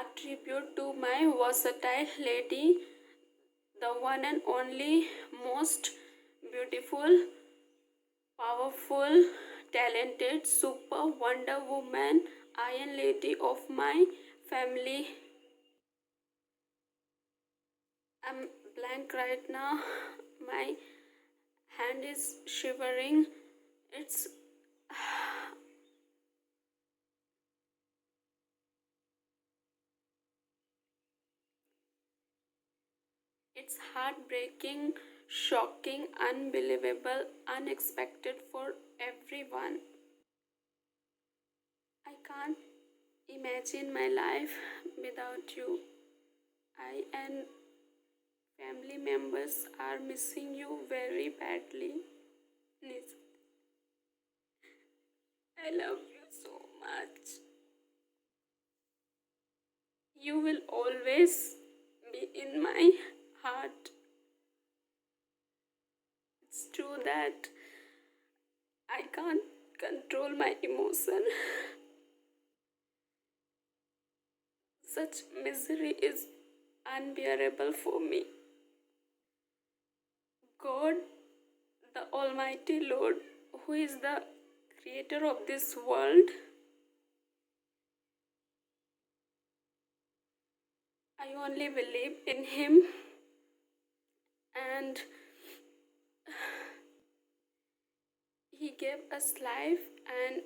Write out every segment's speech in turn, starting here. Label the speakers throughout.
Speaker 1: a tribute to my versatile lady, the one and only most beautiful, powerful, talented, super Wonder Woman, Iron Lady of my family. I'm blank right now. My hand is shivering. It's it's heartbreaking, shocking, unbelievable, unexpected for everyone. I can't imagine my life without you. I and family members are missing you very badly. Nis- I love you so much. You will always be in my heart. It's true that I can't control my emotion. Such misery is unbearable for me. God, the Almighty Lord, who is the creator of this world, I only believe in Him, and He gave us life and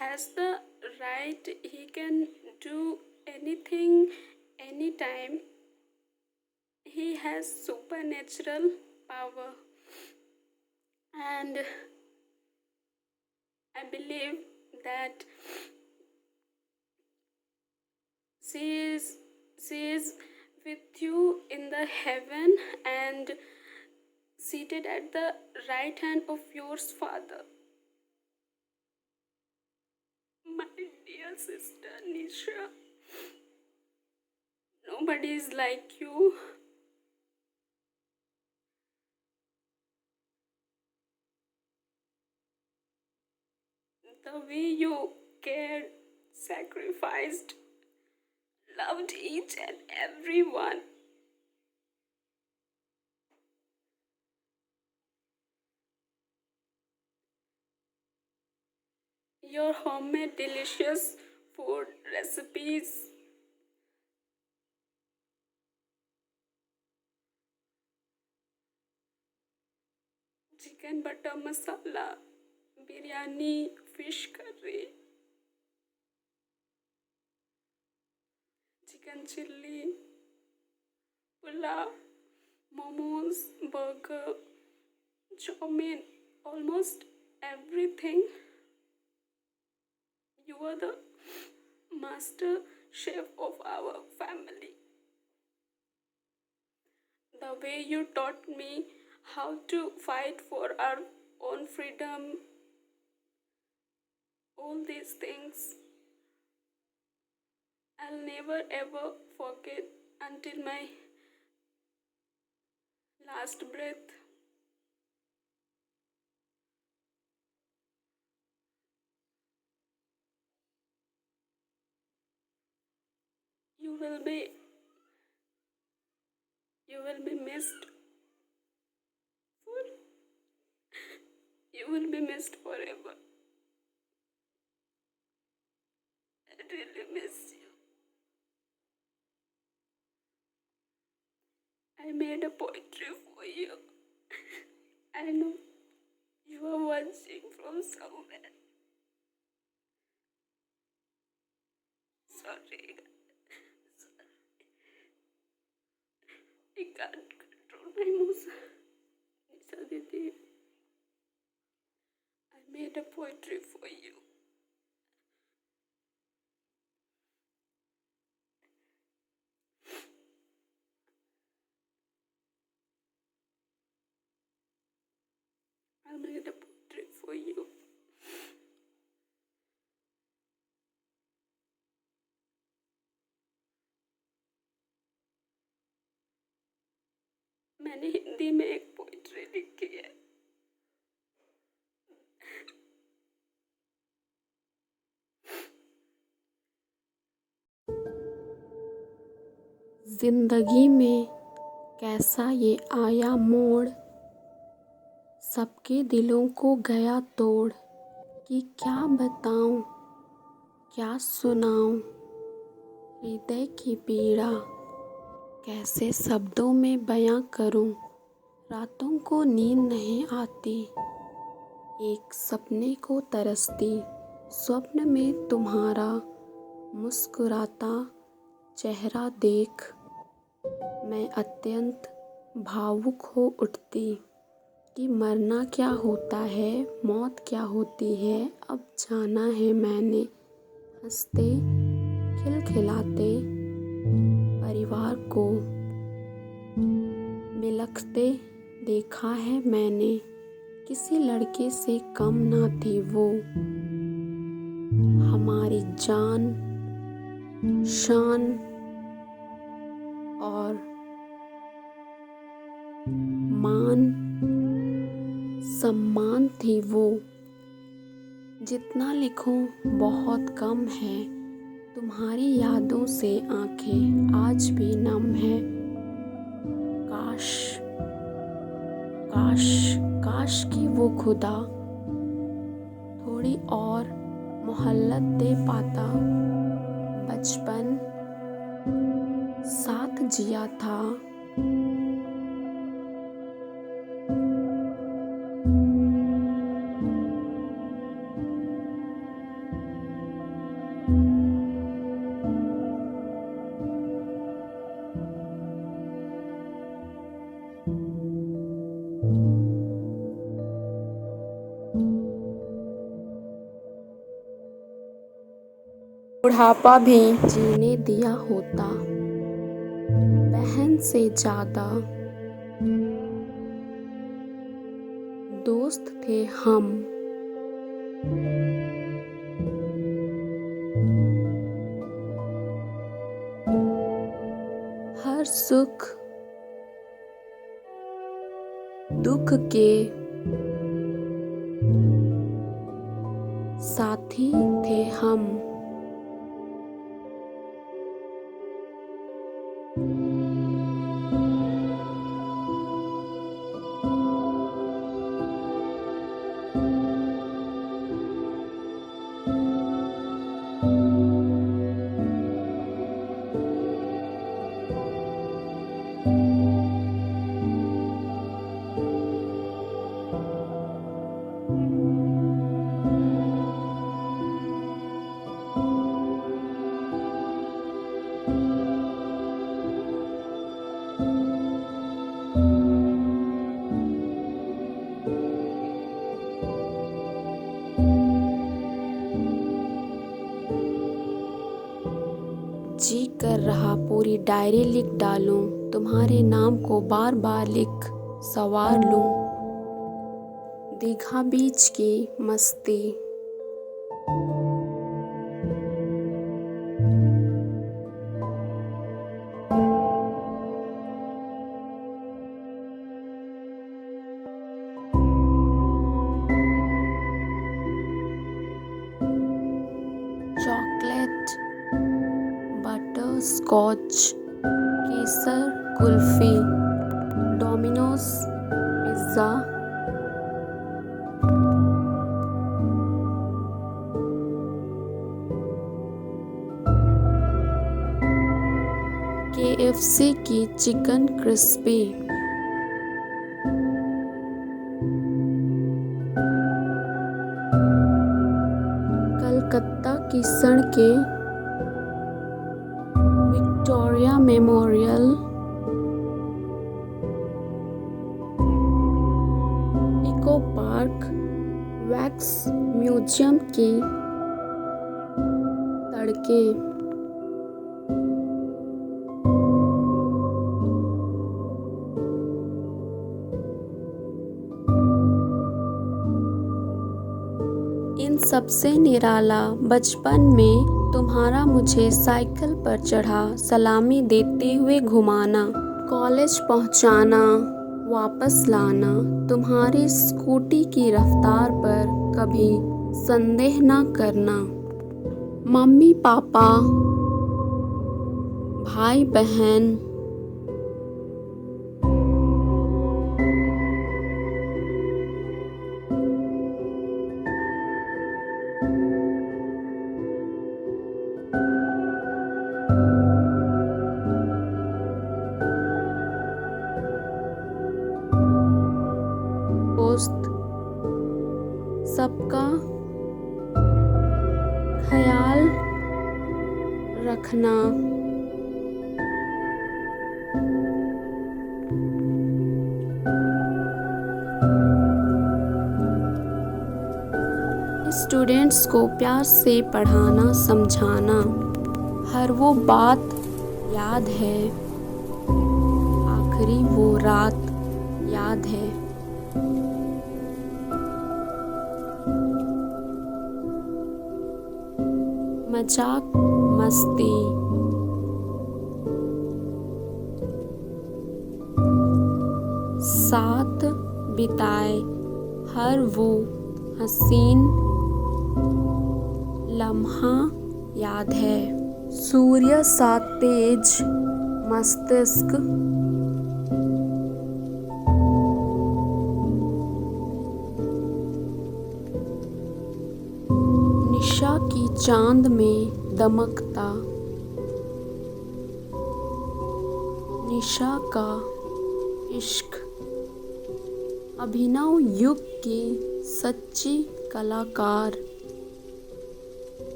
Speaker 1: has the right. He can do anything, anytime. He has supernatural power, and I believe that she is she is with you in the heaven and seated at the right hand of yours, Father. My dear sister Nisha, nobody is like you. The way you cared, sacrificed, loved each and everyone. Your homemade delicious food recipes, chicken butter masala, biryani, fish curry, chicken chilli, pulao, momos, burger, chow mein, almost everything. You are the master chef of our family. The way you taught me how to fight for our own freedom, all these things, I'll never ever forget until my last breath. You will be you will be missed for you will be missed forever. I really miss you. I made a poetry for you. I know you are watching from somewhere. Sorry. I can't control my emotion. Nisha Didi, I made a poetry for you. I made a poetry for you. मैंने हिंदी में एक poetry लिखी है. जिंदगी में कैसा ये आया मोड़, सबके दिलों को गया तोड़। कि क्या बताऊं, क्या सुनाऊं, हृदय की पीड़ा कैसे शब्दों में बयां करूं। रातों को नींद नहीं आती, एक सपने को तरसती। स्वप्न में तुम्हारा मुस्कुराता चेहरा देख मैं अत्यंत भावुक हो उठती। कि मरना क्या होता है, मौत क्या होती है, अब जाना है मैंने। हंसते खिलखिलाते परिवार को बिलखते देखा है मैंने। किसी लड़के से कम ना थी वो, हमारी जान शान और मान सम्मान थी वो। जितना लिखूं बहुत कम है, तुम्हारी यादों से आंखें आज भी नम है। काश काश काश कि वो खुदा थोड़ी और मोहल्लत दे पाता। बचपन साथ जिया था, बुढ़ापा भी जीने दिया होता। बहन से ज्यादा दोस्त थे हम। हर सुख दुख के साथी थे हम। जी कर रहा पूरी डायरी लिख डालूं, तुम्हारे नाम को बार बार लिख सवार लूं। दीघा बीच की मस्ती chocolate butterscotch kesar kulfi Domino's pizza KFC की चिकन क्रिस्पी कलकत्ता की सड़कें Victoria Memorial Eco Park wax museum की सड़कें इन सबसे निराला बचपन में तुम्हारा मुझे साइकिल पर चढ़ा सलामी देते हुए घुमाना, कॉलेज पहुंचाना वापस लाना, तुम्हारी स्कूटी की रफ्तार पर कभी संदेह न करना। मम्मी पापा भाई बहन, दोस्त, सबका ख्याल रखना। स्टूडेंट्स को प्यार से पढ़ाना, समझाना। हर वो बात याद है, आखिरी वो रात याद है। मजाक मस्ती, साथ बिताए हर वो हसीन लम्हा याद है। सूर्य सा तेज मस्तिष्क, निशा की चांद में दमकता। निशा का इश्क, अभिनव युग की सच्ची कलाकार।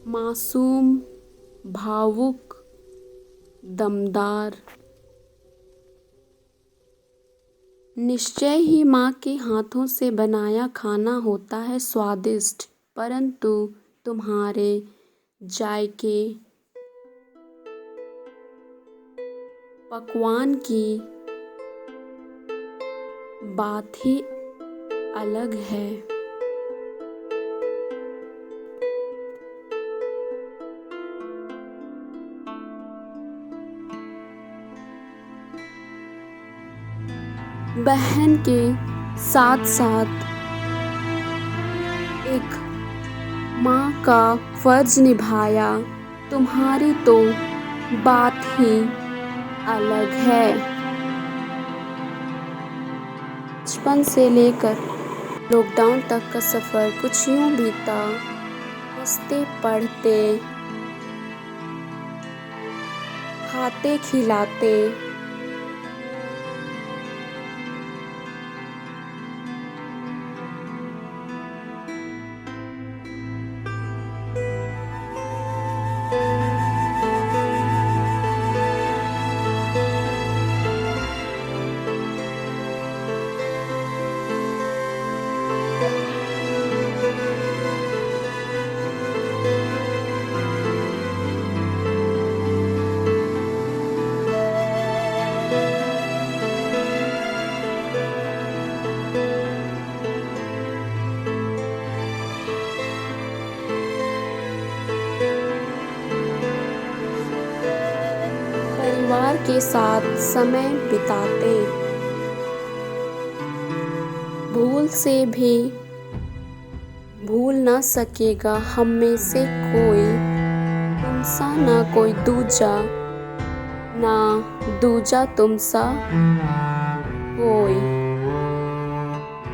Speaker 1: मासूम, भावुक, दमदार। निश्चय ही माँ के हाथों से बनाया खाना होता है स्वादिष्ट, परंतु तुम्हारे जायके पकवान की बात ही अलग है। बहन के साथ साथ एक माँ का फर्ज निभाया, तुम्हारी तो बात ही अलग है। बचपन से लेकर लॉकडाउन तक का सफ़र कुछ यूँ बीता, हंसते पढ़ते, खाते खिलाते। परिवार के साथ समय बिताते, भूल से भी भूल ना सकेगा हम में से कोई, तुमसा ना कोई दूजा, ना दूजा तुमसा कोई।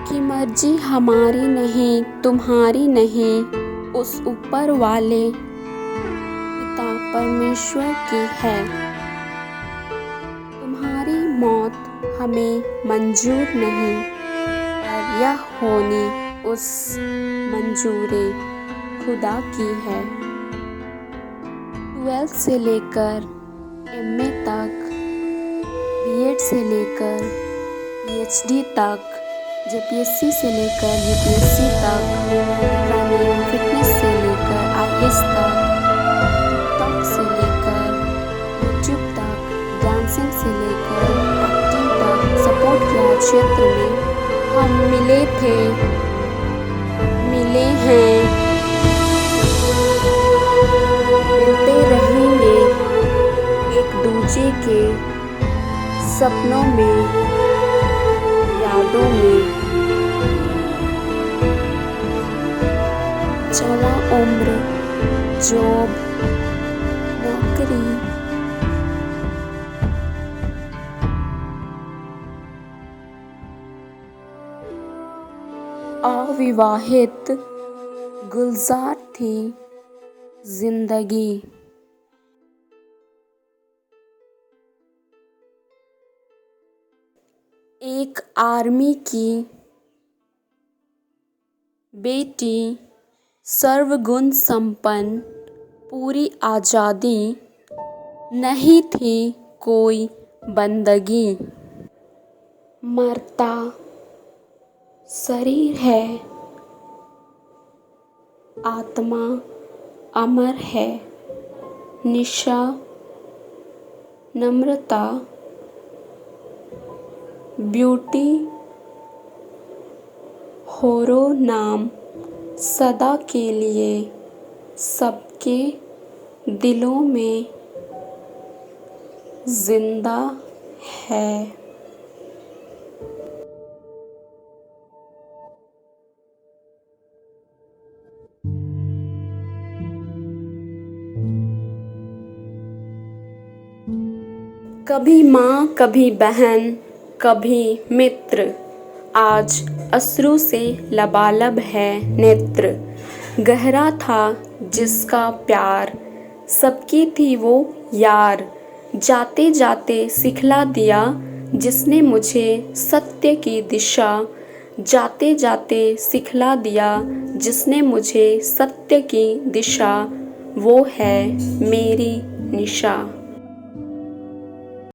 Speaker 1: कि मर्जी हमारी नहीं तुम्हारी नहीं, उस ऊपर वाले पिता परमेश्वर की है। तुम्हारी मौत हमें मंजूर नहीं, पर यह होनी उस मंजूरे खुदा की है। 12th से लेकर MA तक, B.Ed से लेकर PhD तक, JPSC से लेकर UPSC तक, रनिंग फिटनेस से लेकर IAS तक, TikTok से लेकर YouTube तक, डांसिंग से लेकर एक्टिंग तक, सपोर्ट के क्षेत्र में हम मिले थे, मिले हैं, मिलते रहेंगे एक दूजे के सपनों में, यादों में। जवां उम्र, जॉब, नौकरी, अविवाहित, गुलजार थी जिंदगी। एक आर्मी की बेटी, सर्वगुण संपन्न, पूरी आज़ादी, नहीं थी कोई बंदगी। मरता शरीर है, आत्मा अमर है। निशा, नम्रता, ब्यूटी, होरो नाम सदा के लिए सबके दिलों में जिंदा है। कभी माँ, कभी बहन, कभी मित्र, आज अश्रु से लबालब है नेत्र। गहरा था जिसका प्यार, सबकी थी वो यार। जाते जाते सिखला दिया जिसने मुझे सत्य की दिशा। जाते जाते सिखला दिया जिसने मुझे सत्य की दिशा। वो है मेरी निशा।